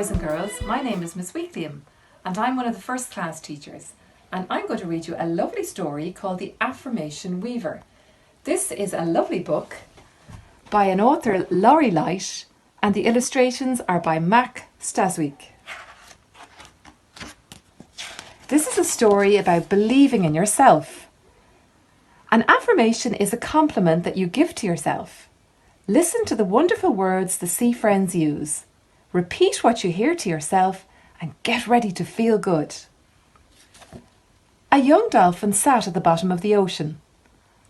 boys and girls, my name is Miss Weakliam and I'm one of the first class teachers, and I'm going to read you a lovely story called The Affirmation Weaver. This is a lovely book by an author, Laurie Light, and the illustrations are by Mac Staswick. This is a story about believing in yourself. An affirmation is a compliment that you give to yourself. Listen to the wonderful words the sea friends use. Repeat what you hear to yourself and get ready to feel good. A young dolphin sat at the bottom of the ocean.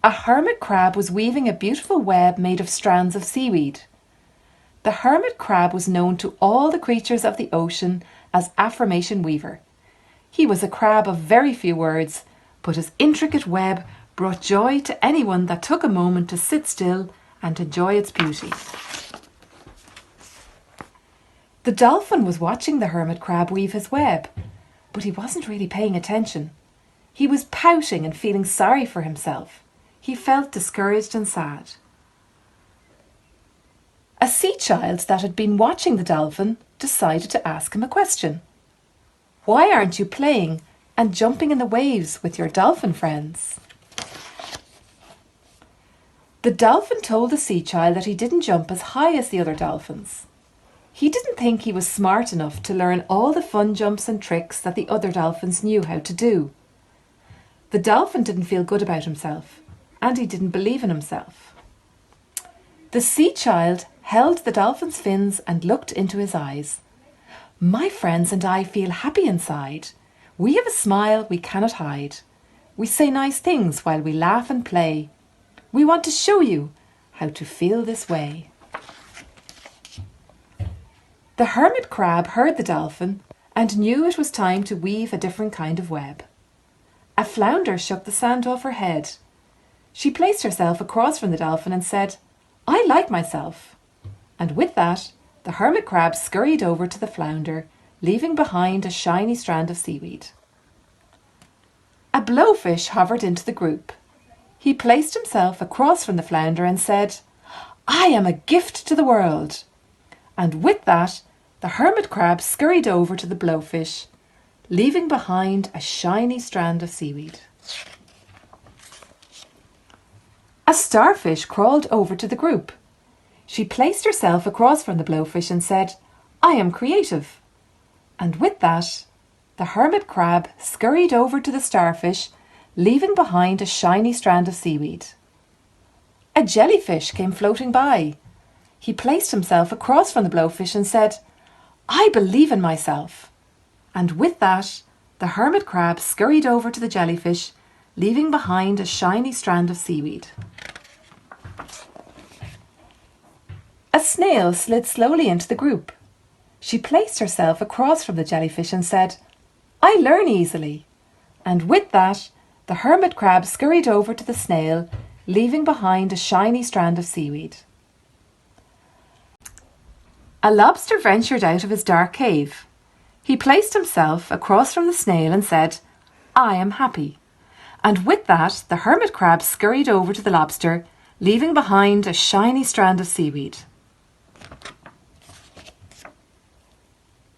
A hermit crab was weaving a beautiful web made of strands of seaweed. The hermit crab was known to all the creatures of the ocean as Affirmation Weaver. He was a crab of very few words, but his intricate web brought joy to anyone that took a moment to sit still and enjoy its beauty. The dolphin was watching the hermit crab weave his web, but he wasn't really paying attention. He was pouting and feeling sorry for himself. He felt discouraged and sad. A sea child that had been watching the dolphin decided to ask him a question. Why aren't you playing and jumping in the waves with your dolphin friends? The dolphin told the sea child that he didn't jump as high as the other dolphins. He didn't think he was smart enough to learn all the fun jumps and tricks that the other dolphins knew how to do. The dolphin didn't feel good about himself, and he didn't believe in himself. The sea child held the dolphin's fins and looked into his eyes. My friends and I feel happy inside. We have a smile we cannot hide. We say nice things while we laugh and play. We want to show you how to feel this way. The hermit crab heard the dolphin and knew it was time to weave a different kind of web. A flounder shook the sand off her head. She placed herself across from the dolphin and said, I like myself. And with that, the hermit crab scurried over to the flounder, leaving behind a shiny strand of seaweed. A blowfish hovered into the group. He placed himself across from the flounder and said, I am a gift to the world. And with that, the hermit crab scurried over to the blowfish, leaving behind a shiny strand of seaweed. A starfish crawled over to the group. She placed herself across from the blowfish and said, I am creative. And with that, the hermit crab scurried over to the starfish, leaving behind a shiny strand of seaweed. A jellyfish came floating by. He placed himself across from the blowfish and said, I believe in myself. And with that, the hermit crab scurried over to the jellyfish, leaving behind a shiny strand of seaweed. A snail slid slowly into the group. She placed herself across from the jellyfish and said, I learn easily. And with that, the hermit crab scurried over to the snail, leaving behind a shiny strand of seaweed. A lobster ventured out of his dark cave. He placed himself across from the snail and said, I am happy. And with that, the hermit crab scurried over to the lobster, leaving behind a shiny strand of seaweed.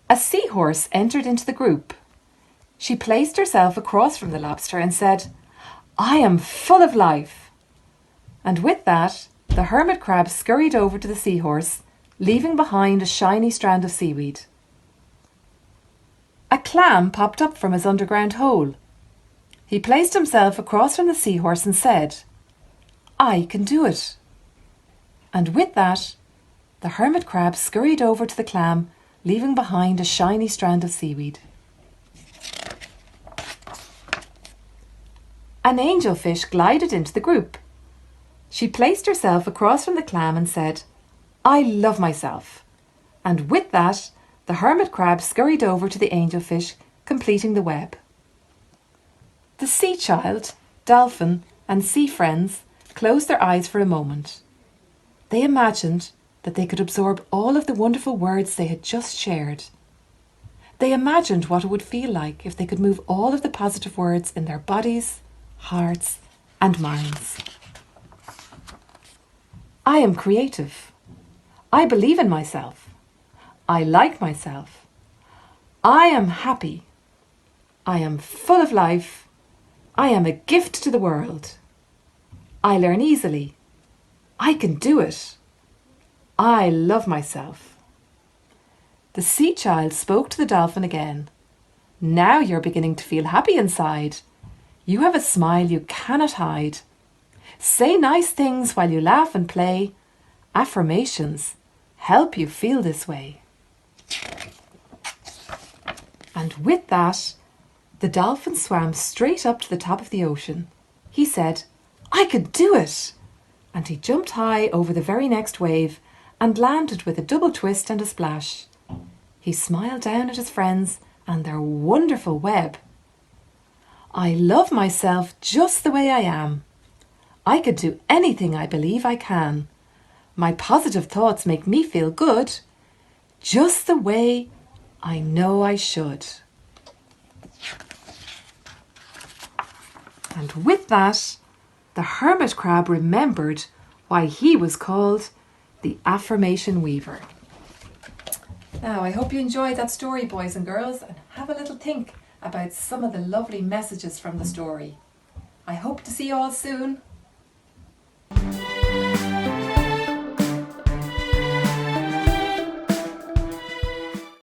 A seahorse entered into the group. She placed herself across from the lobster and said, I am full of life. And with that, the hermit crab scurried over to the seahorse, leaving behind a shiny strand of seaweed. A clam popped up from his underground hole. He placed himself across from the seahorse and said, I can do it. And with that, the hermit crab scurried over to the clam, leaving behind a shiny strand of seaweed. An angelfish glided into the group. She placed herself across from the clam and said, I love myself. And with that, the hermit crab scurried over to the angelfish, completing the web. The sea child, dolphin, and sea friends closed their eyes for a moment. They imagined that they could absorb all of the wonderful words they had just shared. They imagined what it would feel like if they could move all of the positive words in their bodies, hearts, and minds. I am creative. I believe in myself. I like myself. I am happy. I am full of life. I am a gift to the world. I learn easily. I can do it. I love myself. The sea child spoke to the dolphin again. Now you're beginning to feel happy inside. You have a smile you cannot hide. Say nice things while you laugh and play. Affirmations help you feel this way. And with that, the dolphin swam straight up to the top of the ocean. He said, I could do it! And he jumped high over the very next wave and landed with a double twist and a splash. He smiled down at his friends and their wonderful web. I love myself just the way I am. I could do anything I believe I can. My positive thoughts make me feel good, just the way I know I should. And with that, the hermit crab remembered why he was called the Affirmation Weaver. Now, I hope you enjoyed that story, boys and girls, and have a little think about some of the lovely messages from the story. I hope to see you all soon.